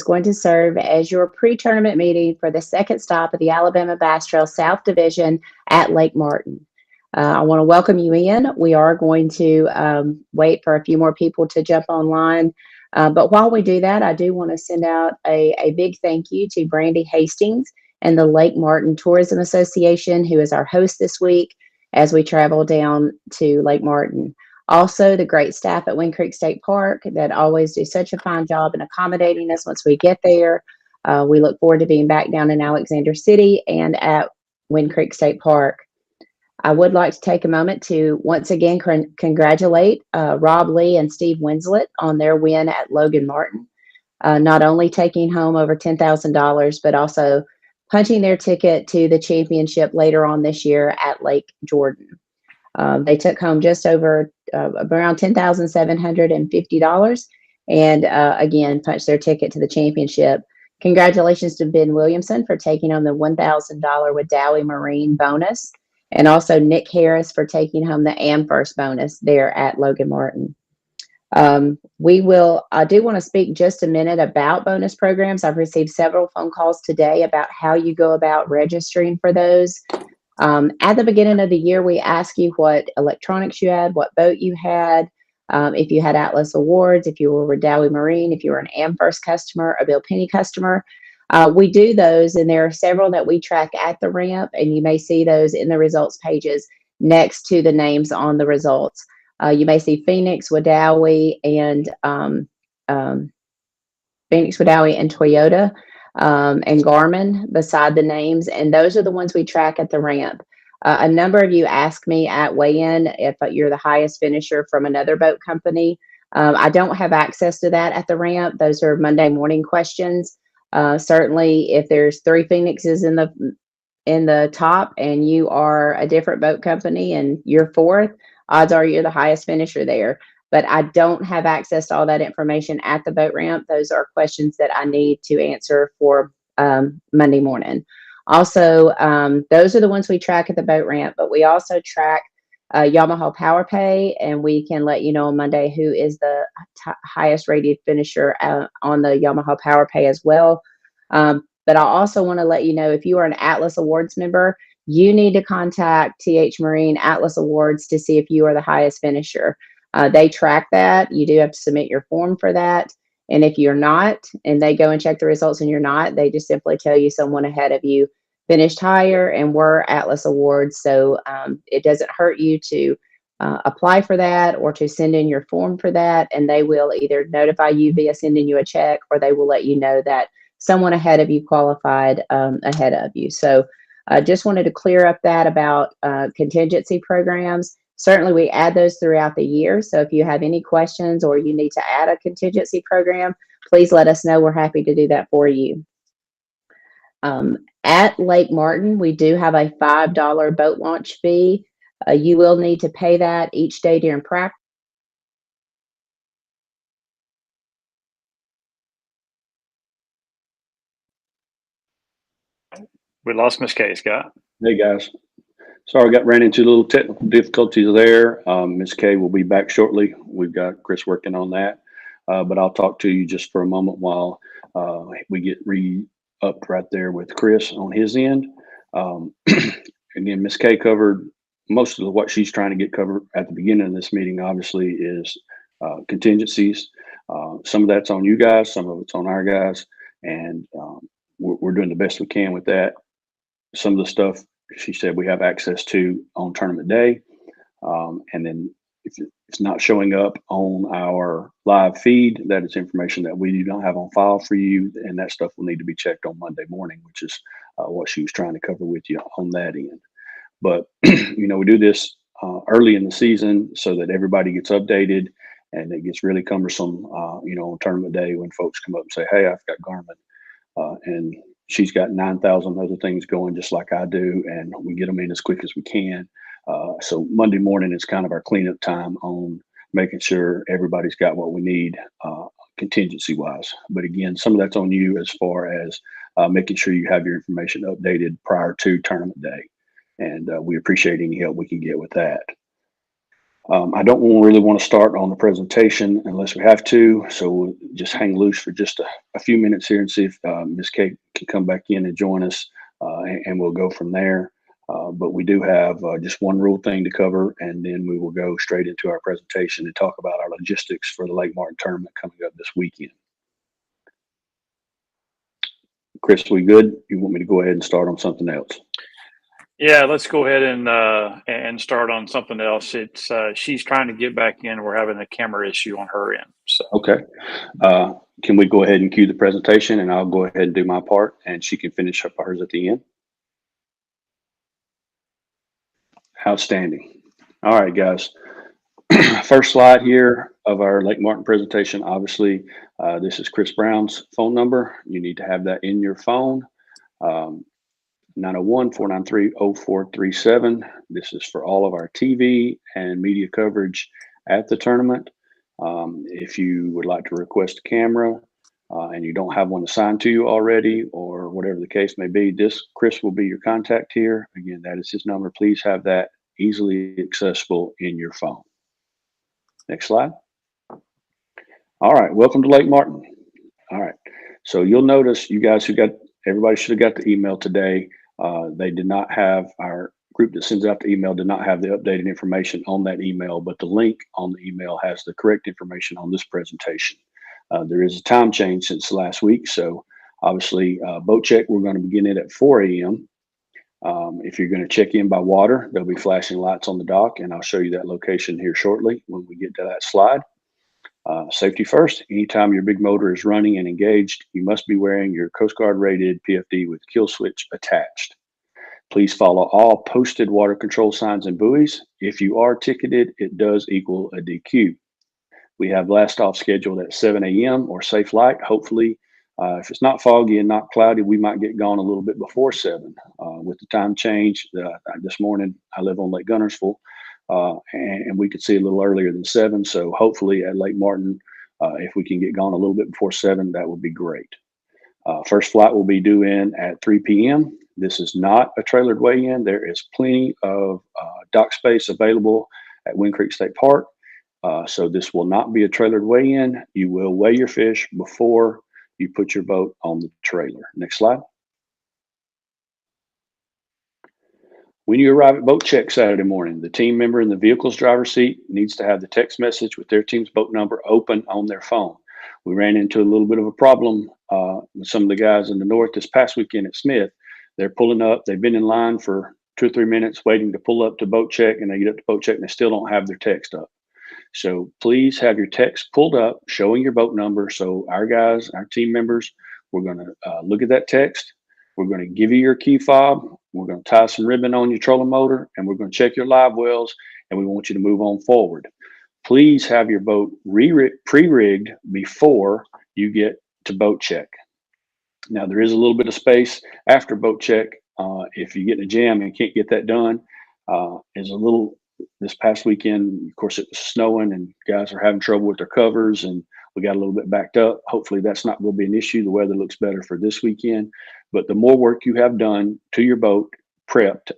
going to serve as your pre-tournament meeting for the second stop of the Alabama Bass Trail South Division at Lake Martin. I want to welcome you in. We are going to wait for a few more people to jump online. But while we do that, I do want to send out a big thank you to Brandy Hastings and the Lake Martin Tourism Association, who is our host this week as we travel down to Lake Martin. Also, the great staff at Wind Creek State Park that always do such a fine job in accommodating us once we get there. We look forward to being back down in Alexander City and at Wind Creek State Park. I would like to take a moment to once again congratulate Rob Lee and Steve Winslet on their win at Logan Martin, not only taking home over $10,000, but also punching their ticket to the championship later on this year at Lake Jordan. They took home just over around $10,750 and again punched their ticket to the championship. Congratulations to Ben Williamson for taking home the $1,000 Wadowee Marine bonus, and also Nick Harris for taking home the AmFirst bonus there at Logan Martin. I do want to speak just a minute about bonus programs. I've received several phone calls today about how you go about registering for those. At the beginning of the year, we ask you what electronics you had, what boat you had, if you had Atlas Awards, if you were Wadowee Marine, if you were an AmFirst customer, a Bill Penny customer. We do those, and there are several that we track at the ramp, and you may see those in the results pages next to the names on the results. You may see Phoenix, Wadowee, and Toyota and Garmin beside the names, and those are the ones we track at the ramp. A number of you ask me at weigh-in if you're the highest finisher from another boat company. I don't have access to that at the ramp. Those are Monday morning questions. Certainly, if there's 3 Phoenixes in the top and you are a different boat company and you're 4th, odds are you're the highest finisher there. But I don't have access to all that information at the boat ramp. Those are questions that I need to answer for Monday morning. Also, those are the ones we track at the boat ramp, but we also track Yamaha Power Pay, and we can let you know on Monday who is the highest rated finisher on the Yamaha Power Pay as well. But I also want to let you know, if you are an Atlas Awards member, you need to contact TH Marine Atlas Awards to see if you are the highest finisher. They track that. You do have to submit your form for that. And if you're not, and they go and check the results and you're not, they just simply tell you someone ahead of you finished higher and were Atlas Awards. So it doesn't hurt you to apply for that or to send in your form for that. And they will either notify you via sending you a check, or they will let you know that someone ahead of you qualified ahead of you. So I just wanted to clear up that about contingency programs. Certainly, we add those throughout the year. So if you have any questions or you need to add a contingency program, please let us know. We're happy to do that for you. At Lake Martin, we do have a $5 boat launch fee. You will need to pay that each day during practice. We lost Miss Kay, Scott. Hey, guys. Sorry, ran into a little technical difficulties there. Ms. Kay will be back shortly. We've got Chris working on that. But I'll talk to you just for a moment while we get re-upped right there with Chris on his end. Again, Ms. Kay covered most of what she's trying to get covered at the beginning of this meeting, obviously, is contingencies. Some of that's on you guys, some of it's on our guys, and we're doing the best we can with that. Some of the stuff she said we have access to on tournament day. And then if it's not showing up on our live feed, that is information that we do not have on file for you. And that stuff will need to be checked on Monday morning, which is what she was trying to cover with you on that end. But, we do this early in the season so that everybody gets updated, and it gets really cumbersome, on tournament day when folks come up and say, hey, I've got Garmin. And she's got 9,000 other things going just like I do, and we get them in as quick as we can. So Monday morning is kind of our cleanup time on making sure everybody's got what we need contingency wise. But again, some of that's on you as far as making sure you have your information updated prior to tournament day. And we appreciate any help we can get with that. I don't really want to start on the presentation unless we have to, so we'll just hang loose for just a few minutes here and see if Ms. Kate can come back in and join us, and we'll go from there. But we do have just one rule thing to cover, and then we will go straight into our presentation and talk about our logistics for the Lake Martin tournament coming up this weekend. Chris, we good? You want me to go ahead and start on something else? Yeah, let's go ahead and start on something else. It's she's trying to get back in. We're having a camera issue on her end. So Okay. Can we go ahead and cue the presentation, and I'll go ahead and do my part, and she can finish up hers at the end? Outstanding. All right, guys. First slide here of our Lake Martin presentation. Obviously, this is Chris Brown's phone number. You need to have that in your phone. 901-493-0437. This is for all of our TV and media coverage at the tournament. If you would like to request a camera and you don't have one assigned to you already, or whatever the case may be, Chris will be your contact here. Again, that is his number. Please have that easily accessible in your phone. Next slide. All right, welcome to Lake Martin. All right, so you'll notice, you guys everybody should have got the email today. They did not have, our group that sends out the email did not have the updated information on that email, but the link on the email has the correct information on this presentation. There is a time change since last week, so obviously boat check, we're going to begin it at 4 a.m. If you're going to check in by water, there'll be flashing lights on the dock, and I'll show you that location here shortly when we get to that slide. Safety first. Anytime your big motor is running and engaged, you must be wearing your Coast Guard rated PFD with kill switch attached. Please follow all posted water control signs and buoys. If you are ticketed, it does equal a DQ. We have blast off scheduled at 7 a.m. or safe light. Hopefully, if it's not foggy and not cloudy, we might get gone a little bit before 7. With the time change, this morning I live on Lake Gunnersville, and we could see a little earlier than 7. So hopefully at Lake Martin, if we can get gone a little bit before 7, that would be great. First flight will be due in at 3 p.m. This is not a trailered weigh-in. There is plenty of dock space available at Wind Creek State Park. So this will not be a trailered weigh-in. You will weigh your fish before you put your boat on the trailer. Next slide. When you arrive at boat check Saturday morning, the team member in the vehicle's driver's seat needs to have the text message with their team's boat number open on their phone. We ran into a little bit of a problem with some of the guys in the north this past weekend at Smith. They're pulling up. They've been in line for 2 or 3 minutes waiting to pull up to boat check, and they get up to boat check and they still don't have their text up. So please have your text pulled up showing your boat number. So our guys, our team members, we're going to look at that text. We're going to give you your key fob. We're going to tie some ribbon on your trolling motor, and we're going to check your live wells, and we want you to move on forward. Please have your boat pre-rigged before you get to boat check. Now, there is a little bit of space after boat check. If you get in a jam and can't get that done, this past weekend, of course, it was snowing and guys are having trouble with their covers, and we got a little bit backed up. Hopefully that's not going to be an issue. The weather looks better for this weekend, but the more work you have done to your boat prep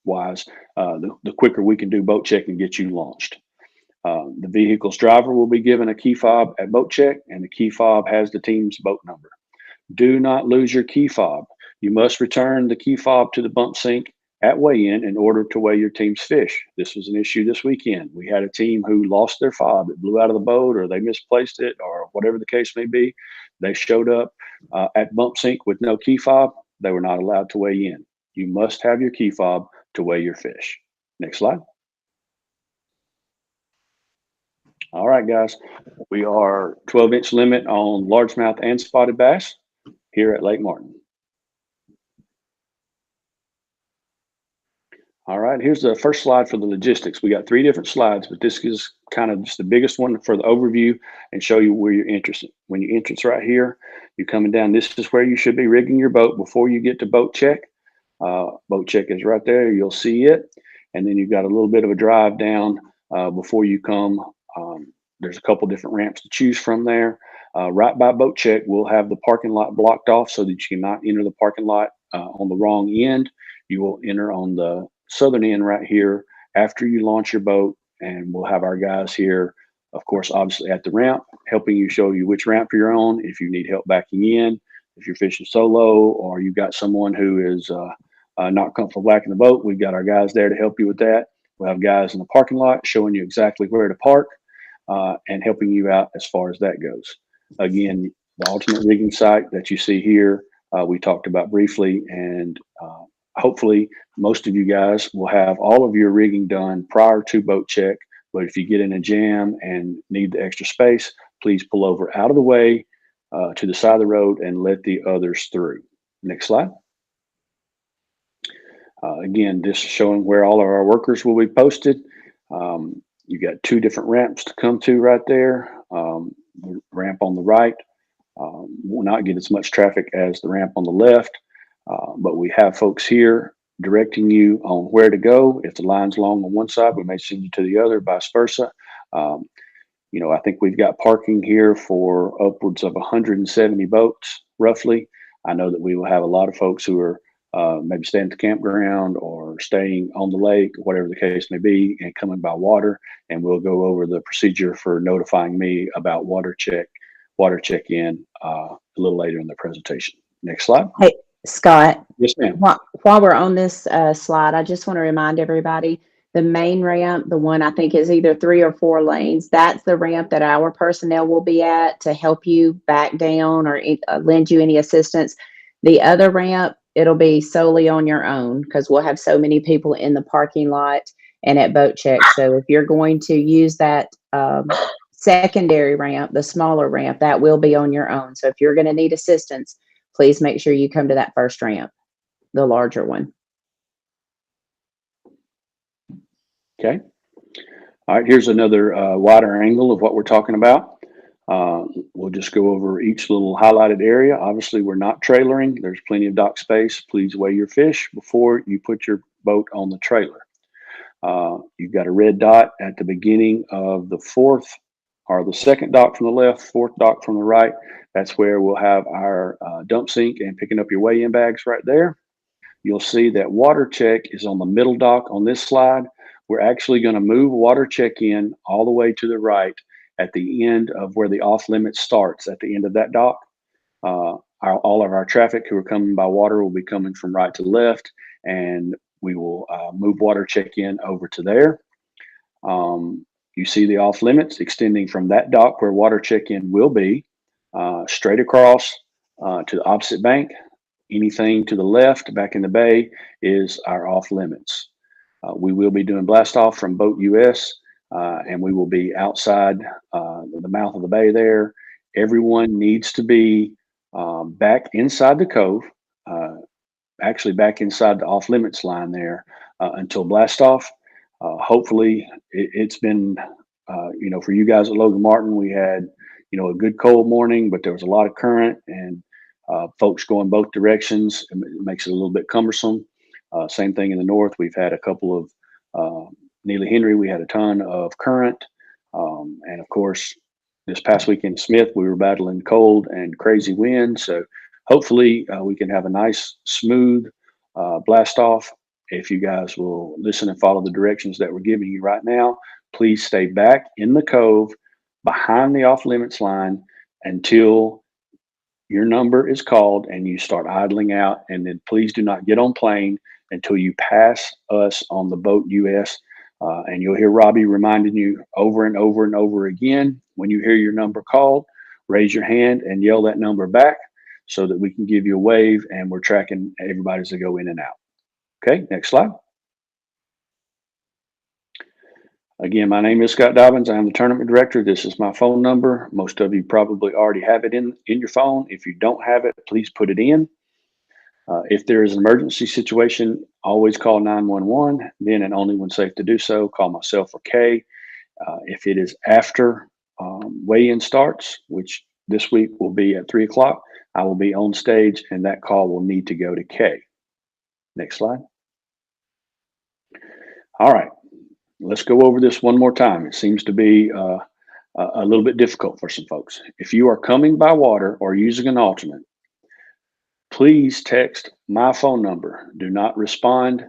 wise, the quicker we can do boat check and get you launched. The vehicle's driver will be given a key fob at boat check, and the key fob has the team's boat number. Do not lose your key fob. You must return the key fob to the bump sink at weigh-in in order to weigh your team's fish. This was an issue this weekend. We had a team who lost their fob. It blew out of the boat, or they misplaced it, or whatever the case may be. They showed up at bump sink with no key fob. They were not allowed to weigh in. You must have your key fob to weigh your fish. Next slide. All right, guys. We are 12-inch limit on largemouth and spotted bass here at Lake Martin. All right, here's the first slide for the logistics. We got 3 different slides, but this is kind of just the biggest one for the overview and show you where you're interested. When you entrance right here, you're coming down. This is where you should be rigging your boat before you get to boat check. Boat check is right there. You'll see it. And then you've got a little bit of a drive down before you come. There's a couple different ramps to choose from there. Right by boat check, we'll have the parking lot blocked off so that you cannot enter the parking lot on the wrong end. You will enter on the southern end right here after you launch your boat and we'll have our guys here, of course, obviously at the ramp, helping you, show you which ramp you're on. If you need help backing in, if you're fishing solo, or you've got someone who is not comfortable backing the boat, we've got our guys there to help you with that. We'll have guys in the parking lot showing you exactly where to park and helping you out as far as that goes. Again, the ultimate rigging site that you see here, we talked about briefly, and hopefully most of you guys will have all of your rigging done prior to boat check. But if you get in a jam and need the extra space, please pull over out of the way to the side of the road and let the others through. Next slide. Again, this is showing where all of our workers will be posted. You got two different ramps to come to right there. The ramp on the right will not get as much traffic as the ramp on the left, but we have folks here directing you on where to go. If the line's long on one side, we may send you to the other, vice versa. You know, I think we've got parking here for upwards of 170 boats, roughly. I know that we will have a lot of folks who are maybe staying at the campground or staying on the lake, whatever the case may be, and coming by water. And we'll go over the procedure for notifying me about water check-in a little later in the presentation. Next slide. Hey, Scott. Yes, ma'am. While we're on this slide, I just want to remind everybody, the main ramp, the one I think is either 3 or 4 lanes, that's the ramp that our personnel will be at to help you back down or lend you any assistance. The other ramp, it'll be solely on your own because we'll have so many people in the parking lot and at boat check. So if you're going to use that secondary ramp, the smaller ramp, that will be on your own. So if you're going to need assistance, please make sure you come to that first ramp, the larger one. Okay. All right, here's another wider angle of what we're talking about. We'll just go over each little highlighted area. Obviously, we're not trailering. There's plenty of dock space. Please weigh your fish before you put your boat on the trailer. You've got a red dot at the beginning of the fourth or the second dock from the left, fourth dock from the right. That's where we'll have our dump sink and picking up your weigh-in bags right there. You'll see that water check is on the middle dock on this slide. We're actually going to move water check in all the way to the right at the end of where the off limit starts at the end of that dock. All of our traffic who are coming by water will be coming from right to left, and we will move water check in over to there. You see the off limits extending from that dock where water check in will be straight across to the opposite bank. Anything to the left back in the bay is our off limits. We will be doing blast off from boat US, and we will be outside the mouth of the bay there. Everyone needs to be back inside the cove, actually back inside the off limits line there until blast off. Hopefully it's been, you know, for you guys at Logan Martin, we had, you know, a good cold morning, but there was a lot of current and folks going both directions. It makes it a little bit cumbersome. Same thing in the north. We've had a couple of Neely Henry. We had a ton of current. And of course, this past weekend in Smith, we were battling cold and crazy wind. So hopefully we can have a nice, smooth blast off. If you guys will listen and follow the directions that we're giving you right now, please stay back in the cove behind the off limits line until your number is called and you start idling out. And then please do not get on plane until you pass us on the boat US. And you'll hear Robbie reminding you over and over and over again, when you hear your number called, raise your hand and yell that number back so that we can give you a wave, and we're tracking everybody as they go in and out. Okay, next slide. Again, my name is Scott Dobbins. I am the tournament director. This is my phone number. Most of you probably already have it in your phone. If you don't have it, please put it in. If there is an emergency situation, always call 911. Then, and only when safe to do so, call myself or Kay. If it is after weigh-in starts, which this week will be at 3 o'clock, I will be on stage and that call will need to go to Kay. Next slide. All right, let's go over this one more time. It seems to be a little bit difficult for some folks. If you are coming by water or using an alternate, please text my phone number. Do not respond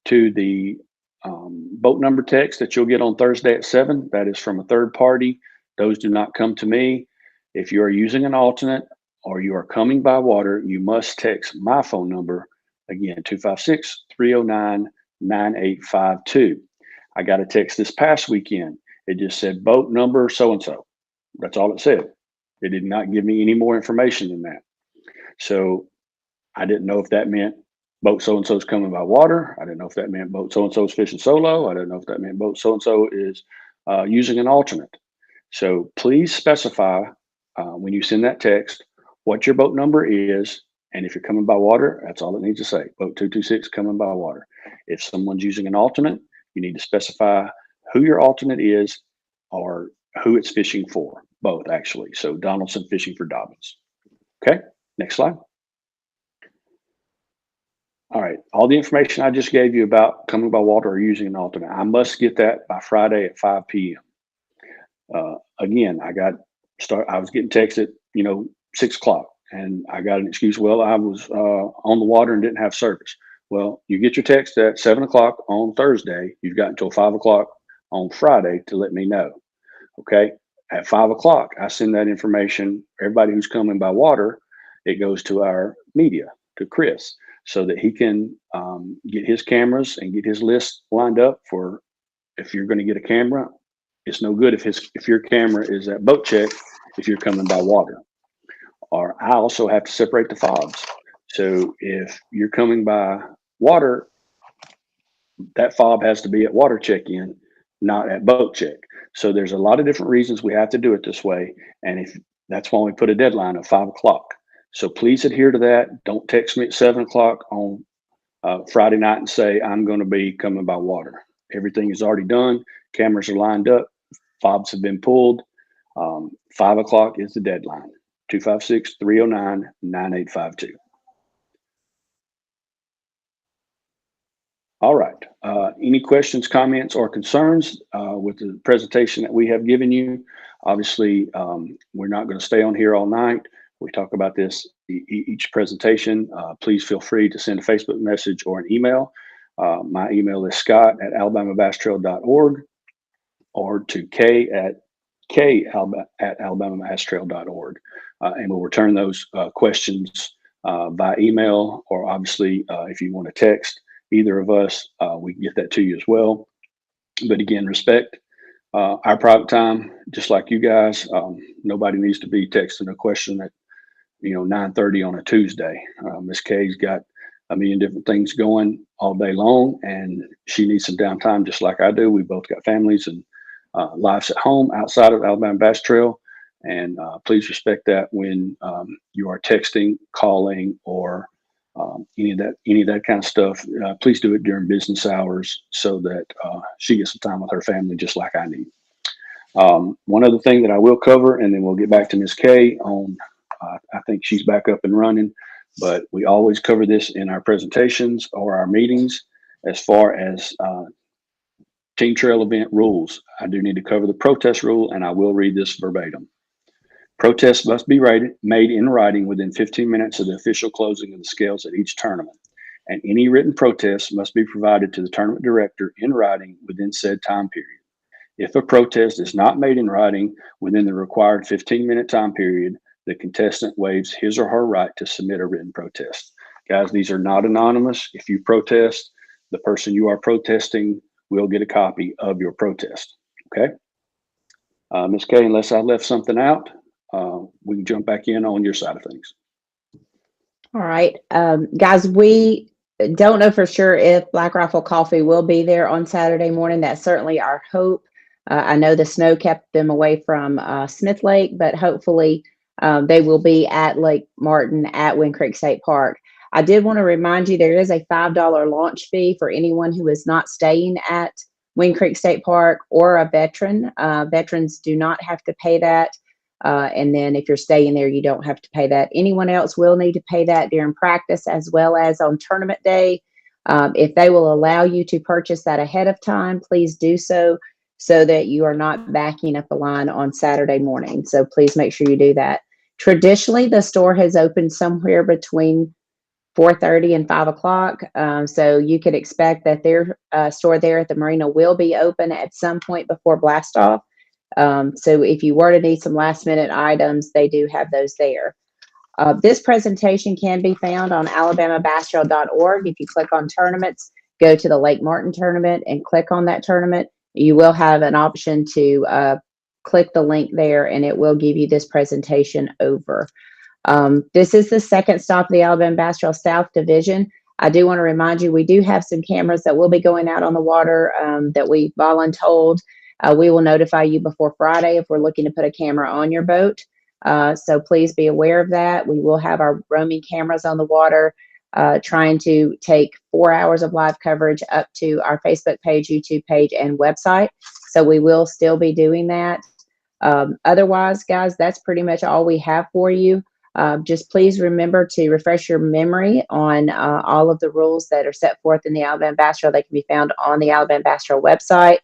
to the boat number text that you'll get on Thursday at 7. That is from a third party. Those do not come to me. If you are using an alternate or you are coming by water, you must text my phone number, again, 256-309-9852. I got a text this past weekend. It just said boat number so-and-so. That's all it said. It did not give me any more information than that. So I didn't know if that meant boat so-and-so is coming by water. I didn't know if that meant boat so-and-so is fishing solo. I didn't know if that meant boat so-and-so is using an alternate. So please specify when you send that text what your boat number is. And if you're coming by water, that's all it needs to say. Boat 226 coming by water. If someone's using an alternate, you need to specify who your alternate is or who it's fishing for. Both, actually. So Donaldson fishing for Dobbins. Okay, next slide. All right, all the information I just gave you about coming by water or using an alternate, I must get that by Friday at 5 p.m. Again, I was getting texted, 6 o'clock, and I got an excuse. Well, I was on the water and didn't have service. Well, you get your text at 7 o'clock on Thursday. You've got until 5 o'clock on Friday to let me know. Okay, at 5 o'clock, I send that information. Everybody who's coming by water, it goes to our media, to Chris, so that he can get his cameras and get his list lined up for if you're going to get a camera. It's no good if your camera is at boat check if you're coming by water. Or I also have to separate the fobs. So if you're coming by water, that fob has to be at water check-in, not at boat check. So there's a lot of different reasons we have to do it this way. And that's why we put a deadline of 5 o'clock. So please adhere to that. Don't text me at 7 o'clock on Friday night and say, I'm going to be coming by water. Everything is already done. Cameras are lined up. Fobs have been pulled. 5 o'clock is the deadline. 256-309-9852. All right. Any questions, comments, or concerns with the presentation that we have given you? Obviously, we're not going to stay on here all night. We talk about this each presentation. Please feel free to send a Facebook message or an email. My email is scott@alabamabastrail.org or to k@alabamabastrail.org. And we'll return those questions by email, or obviously, if you want to text either of us, we can get that to you as well. But again, respect our private time, just like you guys. Nobody needs to be texting a question at 9:30 on a Tuesday. Miss Kay's got a million different things going all day long, and she needs some downtime just like I do. We both got families and lives at home outside of Alabama Bass Trail, and please respect that when you are texting, calling, or any of that kind of stuff. Please do it during business hours so that she gets some time with her family just like I need. One other thing that I will cover, and then we'll get back to Miss Kay on, I think she's back up and running, but we always cover this in our presentations or our meetings as far as team trail event rules. I do need to cover the protest rule, and I will read this verbatim. Protests must be made in writing within 15 minutes of the official closing of the scales at each tournament, and any written protests must be provided to the tournament director in writing within said time period. If a protest is not made in writing within the required 15-minute time period, the contestant waives his or her right to submit a written protest. Guys, these are not anonymous. If you protest, the person you are protesting will get a copy of your protest. Okay? Ms. Kay, unless I left something out, we can jump back in on your side of things. All right. Guys, we don't know for sure if Black Rifle Coffee will be there on Saturday morning. That's certainly our hope. I know the snow kept them away from Smith Lake, but hopefully they will be at Lake Martin at Wind Creek State Park. I did want to remind you there is a $5 launch fee for anyone who is not staying at Wind Creek State Park or a veteran. Veterans do not have to pay that. And then if you're staying there, you don't have to pay that. Anyone else will need to pay that during practice as well as on tournament day. If they will allow you to purchase that ahead of time, please do so that you are not backing up a line on Saturday morning. So please make sure you do that. Traditionally, the store has opened somewhere between 4:30 and 5 o'clock. So you can expect that their store there at the marina will be open at some point before blast off. So if you were to need some last minute items, they do have those there. This presentation can be found on alabamabasstrail.org. If you click on tournaments, go to the Lake Martin tournament and click on that tournament. You will have an option to click the link there, and it will give you this presentation over. This is the second stop of the Alabama Bass Trail South Division. I do want to remind you, we do have some cameras that will be going out on the water that we voluntold. We will notify you before Friday if we're looking to put a camera on your boat. So please be aware of that. We will have our roaming cameras on the water, trying to take 4 hours of live coverage up to our Facebook page, YouTube page, and website. So we will still be doing that. Otherwise, guys, that's pretty much all we have for you. Just please remember to refresh your memory on all of the rules that are set forth in the Alabama Bass Trail. They can be found on the Alabama Bass Trail website.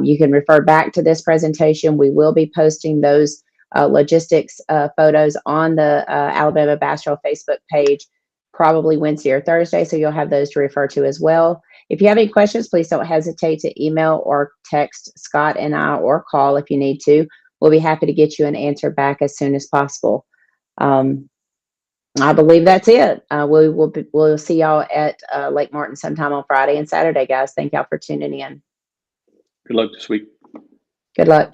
You can refer back to this presentation. We will be posting those logistics photos on the Alabama Bass Trail Facebook page probably Wednesday or Thursday, so you'll have those to refer to as well. If you have any questions, please don't hesitate to email or text Scott and I, or call if you need to. We'll be happy to get you an answer back as soon as possible. I believe that's it. We'll see y'all at Lake Martin sometime on Friday and Saturday, guys. Thank y'all for tuning in. Good luck this week. Good luck.